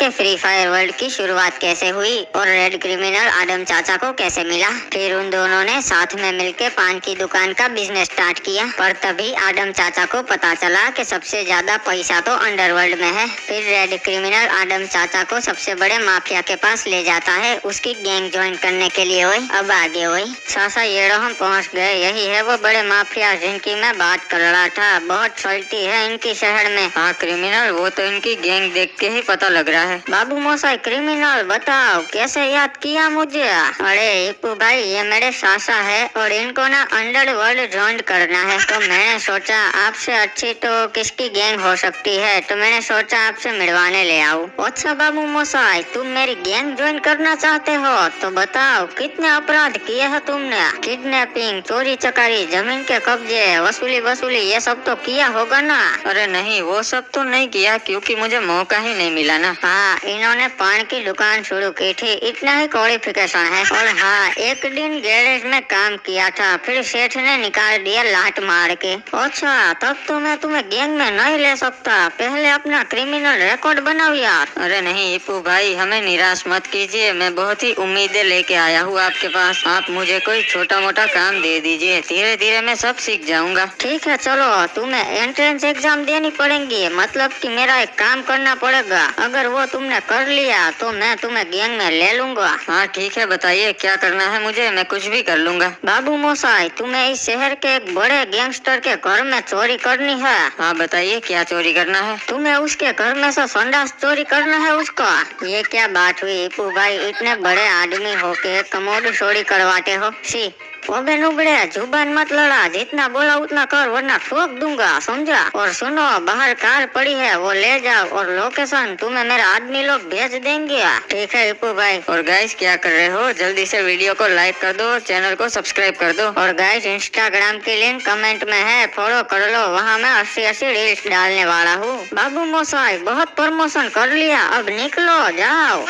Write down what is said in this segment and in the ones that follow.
कि free fire world की शुरुआत कैसे हुई और रेड क्रिमिनल आदम चाचा को कैसे मिला। फिर उन दोनों ने साथ में मिलकर पान की दुकान का बिजनेस स्टार्ट किया, पर तभी आदम चाचा को पता चला कि सबसे ज्यादा पैसा तो अंडरवर्ल्ड में है। फिर रेड क्रिमिनल आदम चाचा को सबसे बड़े माफिया के पास ले जाता है उसकी गैंग ज्वाइन करने के लिए। वही अब आगे वही चाचा ये हम पहुंच गए, यही है वो बड़े माफिया जिनकी मैं बात कर रहा था। बहुत चलती है इनकी शहर में। हाँ क्रिमिनल, वो तो इनकी गैंग देख के ही पता लग रहा है। बाबू मोसाई क्रिमिनल बताओ कैसे याद किया मुझे। अरे हिप्पू भाई ये मेरे सासा है और इनको ना अंडरवर्ल्ड ज्वाइन करना है, तो मैंने सोचा आपसे अच्छी तो किसकी गैंग हो सकती है, तो मैंने सोचा आपसे मिलवाने ले आऊं। अच्छा बाबू मोसाई तुम मेरी गैंग ज्वाइन करना चाहते हो तो बताओ कितने अपराध किए हैं तुमने। किडनैपिंग, चोरी चकारी, जमीन के कब्जे, वसूली ये सब तो किया होगा ना। अरे नहीं, वो सब तो नहीं किया क्योंकि मुझे मौका ही नहीं मिला ना। हाँ इन्होंने पान की दुकान शुरू की थी, इतना ही क्वालिफिकेशन है। और हाँ एक दिन गैरेज में काम किया था, फिर सेठ ने निकाल दिया लात मार के। अच्छा तब तो मैं तुम्हें गैंग में नहीं ले सकता, पहले अपना क्रिमिनल रिकॉर्ड बनाओ यार। अरे नहीं हिप्पू भाई, हमें निराश मत कीजिए, मैं बहुत ही उम्मीदें लेके आया हूँ आपके पास। आप मुझे कोई छोटा मोटा काम दे दीजिए, धीरे धीरे मैं सब सीख जाऊंगा। ठीक है चलो, तुम्हें एंट्रेंस एग्जाम देनी पड़ेगी, मतलब कि मेरा एक काम करना पड़ेगा। अगर वो तुमने कर लिया तो मैं तुम्हें गैंग में ले लूंगा। हाँ ठीक है, बताइए क्या करना है मुझे, मैं कुछ भी कर लूंगा। बाबू मोसाई तुम्हें इस शहर के एक बड़े गैंगस्टर के घर में चोरी करनी है। हाँ बताइए क्या चोरी करना है। तुम्हें उसके घर में से संडास चोरी करना है उसका। ये क्या बात हुई हिप्पू भाई, इतने बड़े आदमी होके कमोड चोरी करवाते हो। सी ओबे नुबड़े जुबान मत लड़ा, जितना बोला उतना कर वरना ठोक दूंगा, समझा। और सुनो बाहर कार पड़ी है वो ले जाओ और लोकेशन तुम्हें मेरा आदमी लोग भेज देंगे। ठीक है हिप्पू भाई। और गाइस क्या कर रहे हो, जल्दी से वीडियो को लाइक कर दो, चैनल को सब्सक्राइब कर दो। और गाइस इंस्टाग्राम की लिंक कमेंट में है, फॉलो कर लो, वहाँ मैं 80 रील्स डालने वाला हूँ। बाबू मोसाई बहुत प्रमोशन कर लिया, अब निकलो जाओ।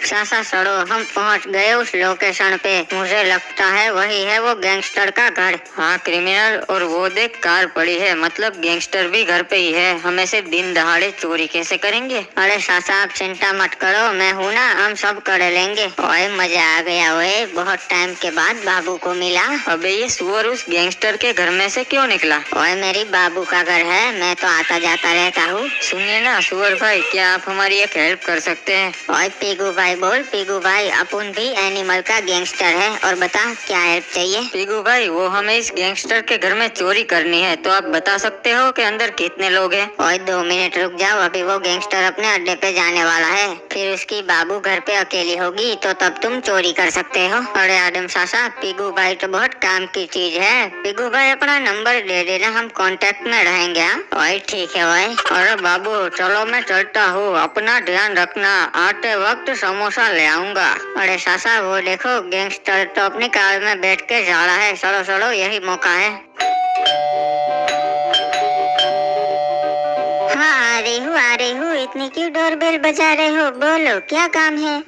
सासा सड़ो हम पहुंच गए उस लोकेशन पे, मुझे लगता है वही है वो गैंगस्टर का घर। हाँ क्रिमिनल, और वो देख कार पड़ी है, मतलब गैंगस्टर भी घर पे ही है। हम ऐसे दिन दहाड़े चोरी कैसे करेंगे। अरे सासा आप चिंता मत करो, मैं हूँ ना, हम सब कर लेंगे। ओए मजा आ गया, ओए बहुत टाइम के बाद बाबू को मिला। अबे ये सुअर उस गैंगस्टर के घर में से क्यों निकला। ओए मेरी बाबू का घर है, मैं तो आता जाता रहता हूँ। सुनिए ना सुअर भाई, क्या आप हमारी एक हेल्प कर सकते हैं। ओए पीगू भाई बोल, पीगू भाई अपन भी एनिमल का गैंगस्टर है, और बता क्या हेल्प चाहिए। पीगू भाई वो हमें इस गैंगस्टर के घर में चोरी करनी है, तो आप बता सकते हो कि अंदर कितने लोग हैं। ओए 2 मिनट रुक जाओ, अभी वो गैंगस्टर अपने अड्डे पे जाने वाला है, फिर उसकी बाबू घर पे अकेली होगी तो तब तुम चोरी कर सकते हो। अरे आदम सासा पीगू भाई तो बहुत काम की चीज है। पीगू भाई अपना नंबर दे देना, हम कांटेक्ट में रहेंगे। ओए ठीक है भाई। अरे बाबू चलो मैं चलता हूँ, अपना ध्यान रखना, आते वक्त समोसा ले आऊंगा। अरे सासा वो देखो गैंगस्टर तो अपनी कार में बैठ के जा रहा है, चलो चलो यही मौका है। हाँ आ रही हूँ, इतनी क्यों डोरबेल बजा रहे हो, बोलो क्या काम है।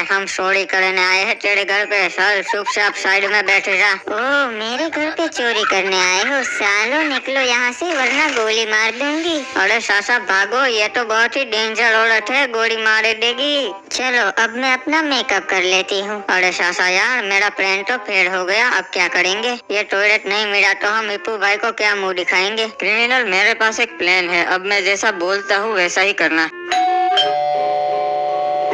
हम चोरी करने आए हैं तेरे घर पे, सर चुपचाप साइड में बैठे जा। ओ मेरे घर पे चोरी करने आए हो, सालो निकलो यहाँ से वरना गोली मार दूंगी। अरे सासा भागो, ये तो बहुत ही डेंजर औरत है, गोली मार देगी। चलो अब मैं अपना मेकअप कर लेती हूँ। अरे सासा यार मेरा प्लान तो फेल हो गया, अब क्या करेंगे। ये टॉयलेट नहीं मिला तो हम हिप्पू भाई को क्या मुंह दिखाएंगे। क्रिमिनल मेरे पास एक प्लान है, अब मैं जैसा बोलता हूँ वैसा ही करना।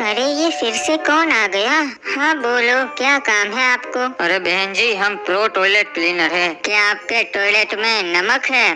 अरे ये फिर से कौन आ गया। हाँ बोलो क्या काम है आपको। अरे बहन जी हम प्रो टॉयलेट क्लीनर है। क्या आपके टॉयलेट में नमक है।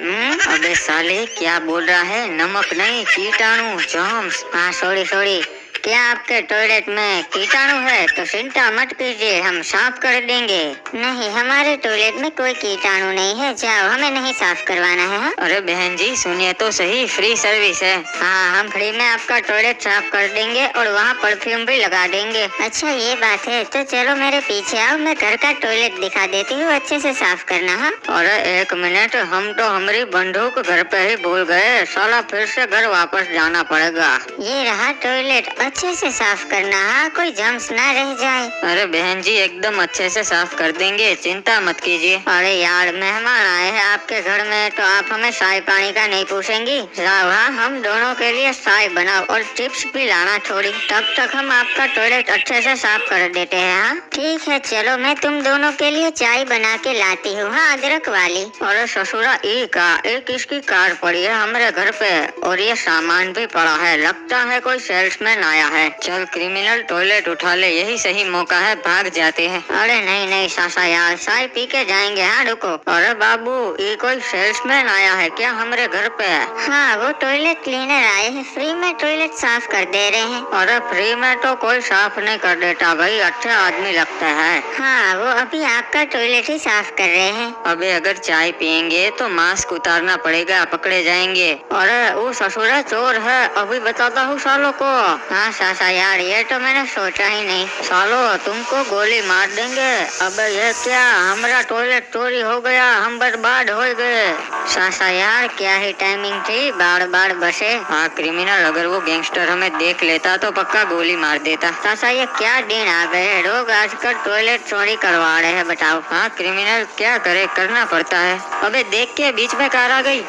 अबे साले क्या बोल रहा है, नमक नहीं कीटाणु जर्म्स। हाँ सॉरी, क्या आपके टॉयलेट में कीटाणु है तो चिंता मत कीजिए, हम साफ कर देंगे। नहीं हमारे टॉयलेट में कोई कीटाणु नहीं है, जाओ हमें नहीं साफ करवाना है। हाँ? अरे बहन जी सुनिए तो सही, फ्री सर्विस है। हाँ हम फ्री में आपका टॉयलेट साफ कर देंगे और वहाँ परफ्यूम भी लगा देंगे। अच्छा ये बात है, तो चलो मेरे पीछे आओ, मैं घर का टॉयलेट दिखा देती हूँ, अच्छे से साफ करना। हाँ अरे एक मिनट, हम तो हमारी बंदूक घर पे ही भूल गए, साला फिर से घर वापस जाना पड़ेगा। ये रहा टॉयलेट, अच्छे से साफ करना, हाँ कोई जम्स ना रह जाए। अरे बहन जी एकदम अच्छे से साफ कर देंगे, चिंता मत कीजिए। अरे यार मेहमान आए हैं आपके घर में तो आप हमें चाय पानी का नहीं पूछेंगी? जाओ हाँ, हम दोनों के लिए चाय बनाओ और चिप्स भी लाना थोड़ी, तब तक हम आपका टॉयलेट अच्छे से साफ कर देते हैं। हाँ ठीक है चलो, मैं तुम दोनों के लिए चाय बना के लाती हूँ, हाँ अदरक वाली। अरे ससुरा एक इसकी कार पड़ी है हमारे घर पे और ये सामान भी पड़ा है, लगता है कोई सेल्समैन आया है। चल क्रिमिनल टॉयलेट उठा ले, यही सही मौका है, भाग जाते हैं। अरे नहीं नहीं सासा यार, चाय पी के जाएंगे, हाँ रुको। अरे बाबू ये कोई सेल्समैन आया है क्या हमारे घर पे? हाँ वो टॉयलेट क्लीनर आए हैं, फ्री में टॉयलेट साफ कर दे रहे हैं। अरे फ्री में तो कोई साफ नहीं कर देता भाई, अच्छा आदमी लगता है। हाँ वो अभी आपका टॉयलेट ही साफ कर रहे हैं। अबे अगर चाय पियेंगे तो मास्क उतारना पड़ेगा, पकड़े जाएंगे। अरे वो ससुरा चोर है, अभी बताता हूँ सालों को। हाँ सासा यार, ये तो मैंने सोचा ही नहीं। सालो तुमको गोली मार देंगे। अबे ये क्या, हमारा टॉयलेट चोरी हो गया, हम बर्बाद हो गए। सासा यार क्या ही टाइमिंग थी, बार बार बसे। हाँ क्रिमिनल, अगर वो गैंगस्टर हमें देख लेता तो पक्का गोली मार देता। सासा ये क्या दिन आ गए, लोग आजकल टॉयलेट चोरी करवा रहे हैं, बताओ। हाँ क्रिमिनल क्या करे, करना पड़ता है। अबे देख के बीच में कार आ गई।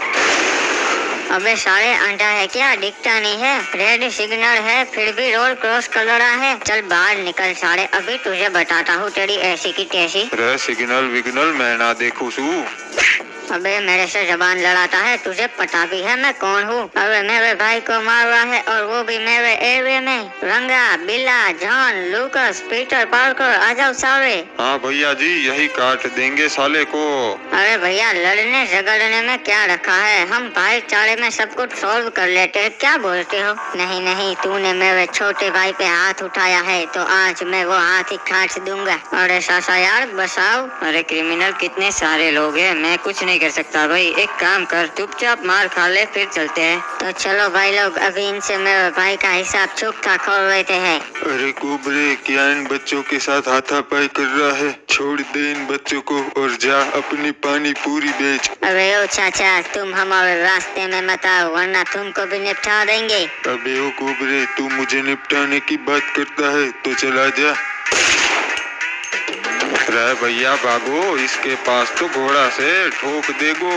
अबे सारे अंडा है क्या, दिखता नहीं है? रेड सिग्नल है फिर भी रोड क्रॉस कर रहा है। चल बाहर निकल सारे, अभी तुझे बताता हूँ तेरी ऐसी की तैसी। रे सिग्नल विग्नल मैं ना देखूं सू। अबे मेरे से जबान लड़ाता है, तुझे पता भी है मैं कौन हूँ? अबे मेरे भाई को मार रहा है और वो भी मेरे एरिया में। रंगा, बिल्ला, जॉन, लूकस, पीटर पार्कर, आ जाओ सारे। हाँ भैया जी यही काट देंगे साले को। अरे भैया लड़ने झगड़ने में क्या रखा है, हम भाईचारे में सब कुछ सॉल्व कर लेते हैं, क्या बोलते हो? नहीं नहीं, तूने मेरे छोटे भाई पे हाथ उठाया है तो आज मैं वो हाथ ही काट दूंगा। अरे सासा यार बसाओ। अरे क्रिमिनल कितने सारे लोग हैं, मैं कुछ नहीं कर सकता भाई, एक काम कर चुपचाप मार खा ले फिर चलते हैं। तो चलो भाई लोग, अभी इनसे मेरे भाई का हिसाब चुकता खोल लेते हैं। अरे कुबरे क्या इन बच्चों के साथ हाथापाई कर रहा है, छोड़ दे इन बच्चों को और जा अपनी पानी पूरी बेच। अरे ओ चाचा तुम हमारे रास्ते में मत आओ वरना तुमको भी निपटा देंगे। अबे ओ कुबरे तू मुझे निपटाने की बात करता है तो चला जा। रे भैया बाबू इसके पास तो घोड़ा से ठोक देगो।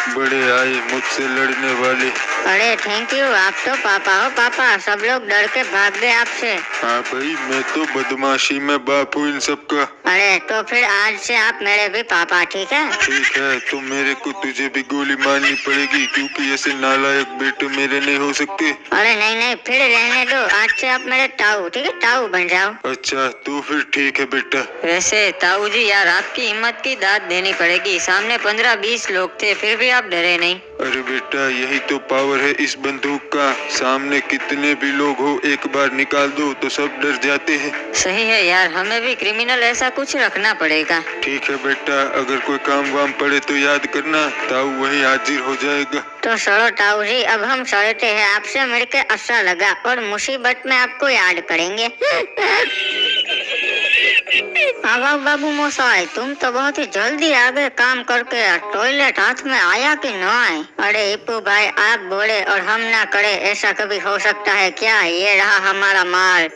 बड़े आए मुझसे लड़ने वाले। अरे थैंक यू, आप तो पापा हो पापा, सब लोग डर के भाग गए आपसे। हाँ भाई मैं तो बदमाशी में बाप हूँ इन सबका। अरे तो फिर आज से आप मेरे भी पापा, ठीक है? ठीक है तो मेरे को तुझे भी गोली मारनी पड़ेगी क्योंकि ऐसे नालायक बेटे मेरे नहीं हो सकते। अरे नहीं नहीं फिर रहने दो, आज से आप मेरे ताऊ, ठीक है? ताऊ बन जाओ। अच्छा तो फिर ठीक है बेटा। वैसे ताऊ जी यार आपकी हिम्मत की दाद देनी पड़ेगी, सामने 15-20 लोग थे फिर भी आप डरे नहीं। अरे बेटा यही तो पावर है इस बंदूक का, सामने कितने भी लोग हो एक बार निकाल दो तो सब डर जाते हैं। सही है यार, हमें भी क्रिमिनल ऐसा कुछ रखना पड़ेगा। ठीक है बेटा, अगर कोई काम वाम पड़े तो याद करना, ताऊ वही हाजिर हो जाएगा। तो चलो ताऊ जी अब हम चलते हैं, आपसे मिलके अच्छा लगा और मुसीबत में आपको याद करेंगे। हाँ बाबू मोसाई, तुम तो बहुत ही जल्दी आ गए काम करके, टॉयलेट हाथ में आया कि न आए? अरे इप्पू भाई आप बोले और हम ना करे, ऐसा कभी हो सकता है क्या? ये रहा हमारा माल,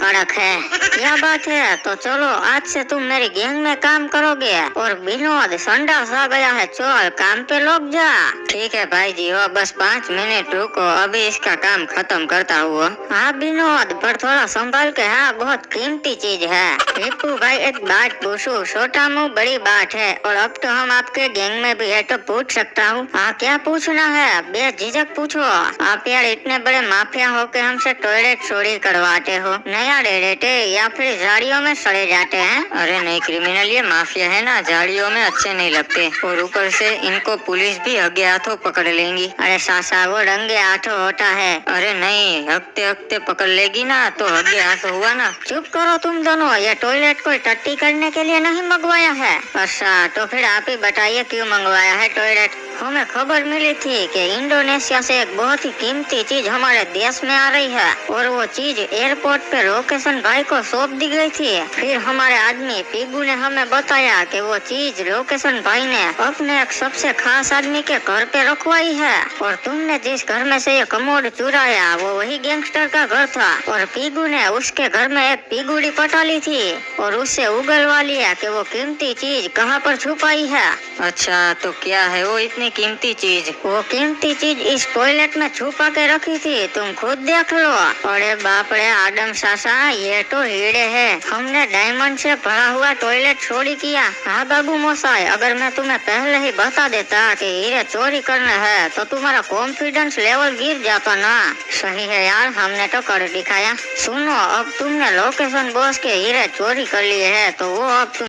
कड़क है। क्या बात है, तो चलो आज से तुम मेरी गैंग में काम करोगे और विनोद संडास आ गया है, चल काम पे लग जा। ठीक है भाई जी, हो बस 5 मिनट रुको, अभी इसका काम खत्म करता हुआ। हाँ विनोद पर थोड़ा संभाल के, हाँ बहुत कीमती चीज है। रिपू भाई एक बात पूछूं, छोटा मुँह बड़ी बात है और अब तो हम आपके गैंग में भी है तो पूछ सकता हूँ? हाँ क्या पूछना है, बेझिझक पूछो। आप यार इतने बड़े माफिया हो के हमसे टॉयलेट चोरी करवाते हो, नया दे देते या फिर झाड़ियों में सड़े जाते हैं? अरे नहीं क्रिमिनल, ये माफिया है ना, झाड़ियों में अच्छे नहीं लगते और ऊपर से इनको पुलिस भी हगे हाथों पकड़ लेंगी। अरे सासा वो रंगे हाथों होता है। अरे नहीं, हफ्ते हफ्ते पकड़ लेगी ना तो हगे हाथों हुआ ना। चुप करो तुम दोनों, ये टॉयलेट कोई टट्टी करने के लिए नहीं मंगवाया है। अच्छा तो फिर आप ही बताइए क्यों मंगवाया है टॉयलेट? हमें खबर मिली थी कि इंडोनेशिया से एक बहुत ही कीमती चीज हमारे देश में आ रही है और वो चीज एयरपोर्ट पे लोकेशन भाई को सौंप दी गई थी। फिर हमारे आदमी पीगू ने हमें बताया कि वो चीज लोकेशन भाई ने अपने एक सबसे खास आदमी के घर पे रखवाई है और तुमने जिस घर में से ये कमोड चुराया वो वही गैंगस्टर का घर था और पीगू ने उसके घर में एक पीगुड़ी पटा ली थी और उससे उगलवा लिया कि वो कीमती चीज कहाँ पर छुपाई है। अच्छा, तो क्या है वो इतनी कीमती चीज? वो कीमती चीज इस टॉयलेट में छुपा के रखी थी, तुम खुद देख लो। अरे बाप रे आदम सासा, ये तो हीरे है। हमने डायमंड से भरा हुआ टॉयलेट चोरी किया। हाँ बाबू मोसाई, अगर मैं तुम्हें पहले ही बता देता कि हीरे चोरी करने हैं तो तुम्हारा कॉन्फिडेंस लेवल गिर जाता ना। सही है यार, हमने तो कर दिखाया। सुनो, अब तुमने लोकेशन बॉस के हीरे चोरी कर लिए है तो वो अब